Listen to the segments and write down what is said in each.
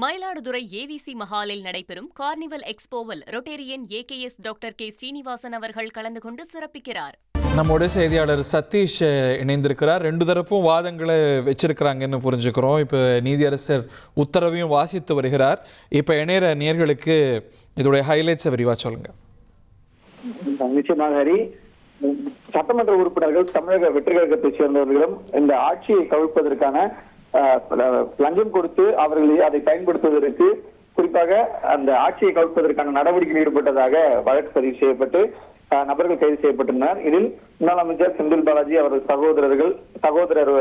Mayiladuthurai AVC மஹாலில் நடைபெறும் carnival எக்ஸ்போவில் rotarian AKS doctor K Srinivasan அவர்கள் கலந்து கொண்டு சிறப்பிக்கிறார். நம்மோட செய்தியாளர் சதீஷ் இணைந்திருக்கிறார். ரெண்டு தரப்பும் வாதங்களை வச்சிருக்கிறாங்கன்னு புரிஞ்சுக்கிறோம். இப்போ நீதியரசர் உத்தரவையும் வாசித்து வருகிறார். இப்போ இணையற நேயர்களுக்கு இதோடைய ஹைலைட்ஸை விரிவாக சொல்லுங்க. நிச்சயமாக ஹரி, சட்டமன்ற உறுப்பினர்கள் தமிழக வெற்றி கழகத்தை சேர்ந்தவர்களிடம் இந்த ஆட்சியை கவிழ்ப்பதற்கான லஞ்சம் கொடுத்து அவர்களை அதை பயன்படுத்துவதற்கு, குறிப்பாக அந்த ஆட்சியை கவிழ்ப்பதற்கான நடவடிக்கையில் ஈடுபட்டதாக வழக்கு பதிவு செய்யப்பட்டு நபர்கள் கைது செய்யப்பட்டுள்ளனர். இதில் முன்னாள் அமைச்சர் செந்தில் பாலாஜி அவரது சகோதரர்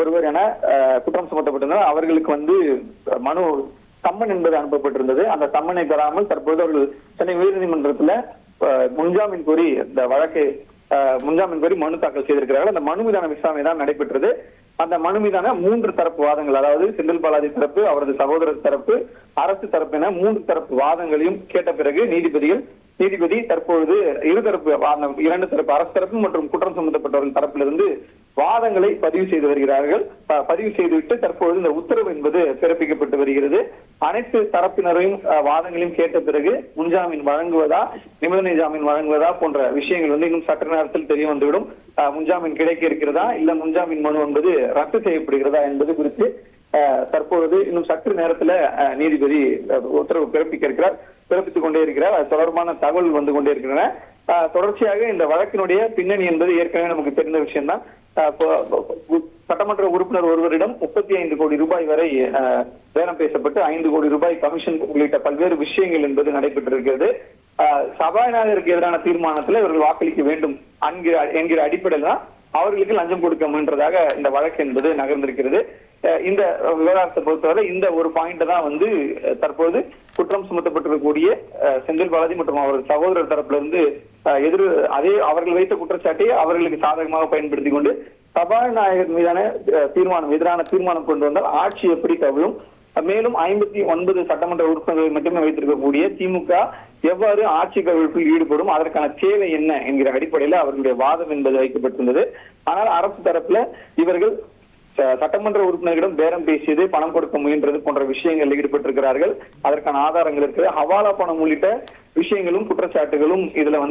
ஒருவர் என குற்றம் சுமத்தப்பட்டனர். அவர்களுக்கு மனு சம்மன் என்பது அனுப்பப்பட்டிருந்தது. அந்த சம்மனை தராமல் தற்போது அவர்கள் சென்னை உயர்நீதிமன்றத்துல முன்ஜாமீன் கோரி இந்த வழக்கை முன்ஜாமீன் கோரி மனு தாக்கல் செய்திருக்கிறார்கள். அந்த மனு மீதான விசாரணை தான் நடைபெற்றது. அந்த மனு மீதான 3 தரப்பு வாதங்கள், அதாவது செந்தில் பாலாஜி தரப்பு, அவரது சகோதரர் தரப்பு, அரசு தரப்பு என 3 தரப்பு வாதங்களையும் கேட்ட பிறகு நீதிபதி தற்பொழுது 2 தரப்பு அரசு தரப்பு மற்றும் குற்றம் சுமத்தப்பட்டவர்கள் தரப்பிலிருந்து வாதங்களை பதிவு செய்து வருகிறார்கள். பதிவு செய்துவிட்டு தற்பொழுது இந்த உத்தரவு என்பது பிறப்பிக்கப்பட்டு வருகிறது. அனைத்து தரப்பினரையும் வாதங்களையும் கேட்ட பிறகு முன்ஜாமீன் வழங்குவதா, நிபந்தனை ஜாமீன் வழங்குவதா போன்ற விஷயங்கள் இன்னும் சற்று நேரத்தில் தெரிய வந்துவிடும். முன்ஜாமீன் கிடைக்க இருக்கிறதா, இல்ல முன்ஜாமீன் மனு என்பது ரத்து செய்யப்படுகிறதா என்பது குறித்து தற்பொழுது இன்னும் சற்று நேரத்துல நீதிபதி உத்தரவு பிறப்பித்துக் கொண்டே இருக்கிறார். அது தொடர்பான தகவல் வந்து கொண்டே இருக்கின்றன. தொடர்ச்சியாக இந்த வழக்கினுடைய பின்னணி என்பது ஏற்கனவே நமக்கு தெரிந்த விஷயம்தான். சட்டமன்ற உறுப்பினர் ஒருவரிடம் 35 கோடி ரூபாய் வரை பேரம் பேசப்பட்டு 5 கோடி ரூபாய் கமிஷன் உள்ளிட்ட பல்வேறு விஷயங்கள் என்பது நடைபெற்றிருக்கிறது. சபாநாயகருக்கு எதிரான தீர்மானத்தில் இவர்கள் வாக்களிக்க வேண்டும் என்கிற அடிப்படையில் தான் அவர்களுக்கு லஞ்சம் கொடுக்க முயன்றதாக இந்த வழக்கு என்பது நகர்ந்திருக்கிறது. இந்த விவகாரத்தை பொறுத்தவரை இந்த ஒரு பாயிண்ட் தான் தற்போது குற்றம் சுமத்தப்பட்டிருக்கக்கூடிய செந்தில் பாலாஜி மற்றும் அவரது சகோதரர் தரப்பிலிருந்து அவர்கள் வைத்த குற்றச்சாட்டை அவர்களுக்கு சாதகமாக பயன்படுத்தி கொண்டு சபாநாயகர் மீதான எதிரான தீர்மானம் கொண்டு வந்தால் ஆட்சி எப்படி கவிழும், மேலும் 59 சட்டமன்ற உறுப்பினர்களை மட்டுமே வைத்திருக்கக்கூடிய திமுக எவ்வாறு ஆட்சி கவிழ்ப்பில் ஈடுபடும், அதற்கான தேவை என்ன என்கிற அடிப்படையில் அவர்களுடைய வாதம் என்பது வைக்கப்பட்டிருந்தது. ஆனால் அரசு தரப்புல இவர்கள் சட்டமன்ற உறுப்பினர்களிடம் பேரம் பேசியது, பணம் கொடுக்க முயன்றது போன்ற விஷயங்கள் ஈடுபட்டிருக்கிறார்கள். அதற்கான ஆதாரங்கள் இருக்கு. ஹவாலா பணம் உள்ளிட்ட விஷயங்களும் குற்றச்சாட்டுகளும் இதுல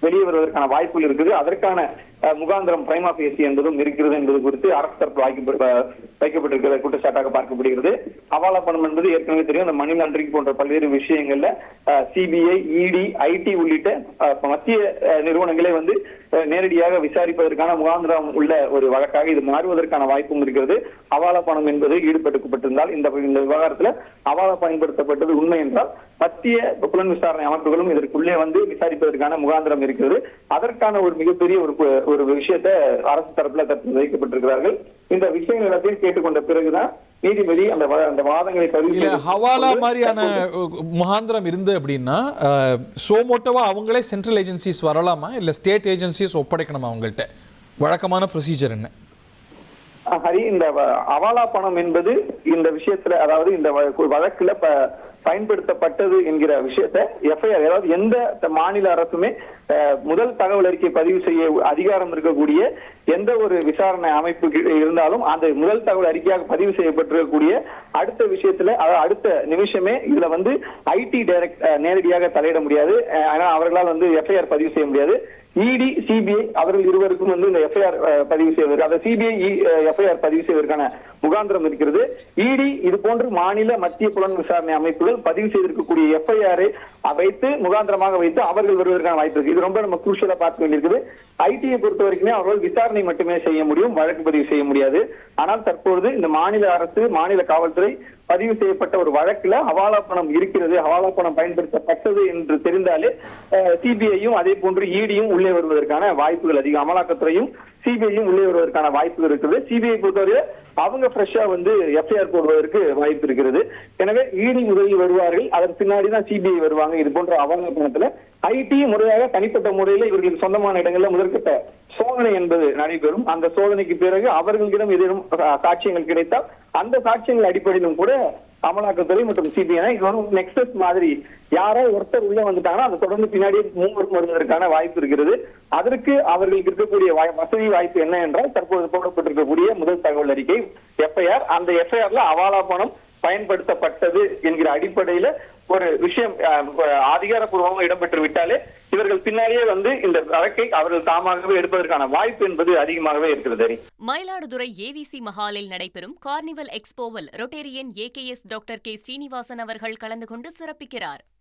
வெளியே வருவதற்கான வாய்ப்புகள் இருக்குது. அதற்கான முகாந்திரம் பிரைமா பேசி என்பதும் இருக்கிறது என்பது குறித்து அரசு தரப்பு வைக்கப்பட்டிருக்கிற குற்றச்சாட்டாக பார்க்கப்படுகிறது. ஹவாலா பணம் என்பது ஏற்கனவே தெரியும். அந்த மணி லாண்டரிங் போன்ற பல்வேறு விஷயங்கள்ல சிபிஐ, இடி, ஐடி உள்ளிட்ட மத்திய நிறுவனங்களே நேரடியாக விசாரிப்பதற்கான முகாந்திரம் உள்ள ஒரு வழக்காக இது மாறுவதற்கான வாய்ப்பும் இருக்கிறது. ஹவாலா பணம் என்பது ஈடுபட்டுப்பட்டிருந்தால் இந்த விவகாரத்துல ஹவாலா பயன்படுத்தப்பட்டது உண்மை என்றால் மத்திய புலன் விசாரணை அமைப்புகளும் இதற்குள்ளே விசாரிப்பதற்கான முகாந்திரம் இருக்கிறது. அதற்கான ஒரு மிகப்பெரிய ஒரு விஷயத்தை அரசு தரப்புல தற்போது வைக்கப்பட்டிருக்கிறார்கள். இந்த விஷயங்கள் எல்லாத்தையும் கேட்டுக்கொண்ட பிறகுதான் நீதிபதி அந்த வாதங்களை பதிவு. ஹவாலா மாதிரியான முகாந்திரம் இருந்து அப்படின்னா சோமோட்டோவா அவங்களே சென்ட்ரல் ஏஜென்சிஸ் வரலாமா, இல்ல ஸ்டேட் ஏஜென்சிஸ் ஒப்படைக்கணுமா? அவங்கள்ட்ட வழக்கமான ப்ரொசீஜர் என்ன? ஹரி, இந்த ஹவாலா பணம் என்பது இந்த விஷயத்துல, அதாவது இந்த வழக்குல பயன்படுத்தப்பட்டது என்கிற விஷயத்தை எஃப்ஐஆர், அதாவது எந்த மாநில அரசுமே முதல் தகவல் அறிக்கை பதிவு செய்ய அதிகாரம் இருக்கக்கூடிய எந்த ஒரு விசாரணை அமைப்பு இருந்தாலும் அந்த முதல் தகவல் அறிக்கையாக பதிவு செய்யப்பட்டிருக்கக்கூடிய அடுத்த விஷயத்துல, அடுத்த நிமிஷமே இதுல ஐடி டைரக்ட் நேரடியாக தலையிட முடியாது. ஆனா அவர்களால் எஃப்ஐஆர் பதிவு செய்ய முடியாது. இடி, சிபிஐ அவர்கள் இருவருக்கும் இந்த எஃப்ஐஆர் பதிவு செய்வதற்கு, அந்த சிபிஐ எஃப்ஐஆர் பதிவு செய்வதற்கான முகாந்திரம் இருக்கிறது. இடி இது போன்று மாநில மத்திய புலன் விசாரணை அமைப்புகள் பதிவு செய்திருக்கக்கூடிய எஃப்ஐஆரை வைத்து முகாந்திரமாக வைத்து அவர்கள் வருவதற்கான வாய்ப்பு இருக்கு. இது ரொம்ப நம்ம குரூஷியலா பார்க்க வேண்டியிருக்குது. ஐடியை பொறுத்த வரைக்குமே அவர்கள் விசாரணை மட்டுமே செய்ய முடியும், வழக்கு பதிவு செய்ய முடியாது. ஆனால் தற்பொழுது இந்த மாநில அரசு, மாநில காவல்துறை பதிவு செய்யப்பட்ட ஒரு வழக்குல ஹவாலா பணம் இருக்கிறது, ஹவாலா பணம் பயன்படுத்தப்பட்டது என்று தெரிந்தாலே சிபிஐயும் அதே போன்று இடியும் உள்ளே வருவதற்கான வாய்ப்புகள் அதிகம். அமலாக்கத்துறையும் சிபிஐயும் உள்ளே வருவதற்கான வாய்ப்புகள் இருக்குது. சிபிஐ பொறுத்தவரை அவங்க ஃப்ரெஷ்ஷா எஃப்ஐஆர் போடுவதற்கு வாய்ப்பு இருக்கிறது. எனவே இடி முதலில் வருவார்கள், அதன் பின்னாடிதான் சிபிஐ வருவாங்க. இது போன்ற ஹவாலா பணத்துல ஐடி முறையாக தனிப்பட்ட முறையில இவர்களுக்கு சொந்தமான இடங்கள்ல முதற்கட்ட சோதனை என்பது நடைபெறும். அந்த சோதனைக்கு பிறகு அவர்களிடம் ஏதேனும் சாட்சியங்கள் கிடைத்தால் அந்த சாட்சியங்கள் அடிப்படையிலும் கூட அமலாக்கத்துறை மற்றும் சிபிஐ இது ஒரு நெக்ஸஸ் மாதிரி. யாரோ ஒருத்தர் உள்ள வந்துட்டாங்கன்னா அதை தொடர்ந்து பின்னாடி மூவர் வருவதற்கான வாய்ப்பு இருக்கிறது. அதற்கு அவர்களுக்கு இருக்கக்கூடிய வசதி வாய்ப்பு என்ன என்றால், தற்போது போடப்பட்டிருக்கக்கூடிய முதல் தகவல் அறிக்கை எஃப்ஐஆர். அந்த எஃப்ஐஆர்ல அவாலா பணம் பயன்படுத்தப்பட்டது என்கிற அடிப்படையில ஒரு விஷயம் அதிகாரப்பூர்வமாக இடம்பெற்று விட்டாலே இவர்கள் பின்னாலேயே வந்து இந்த வழக்கை அவர்கள் தாமாகவே எடுப்பதற்கான வாய்ப்பு என்பது அதிகமாகவே இருக்கிறது. மயிலாடுதுறை ஏவிசி மஹாலில் நடைபெறும் கார்னிவல் எக்ஸ்போவில் rotarian AKS doctor K. Srinivasan அவர்கள் கலந்து கொண்டு சிறப்பிக்கிறார்.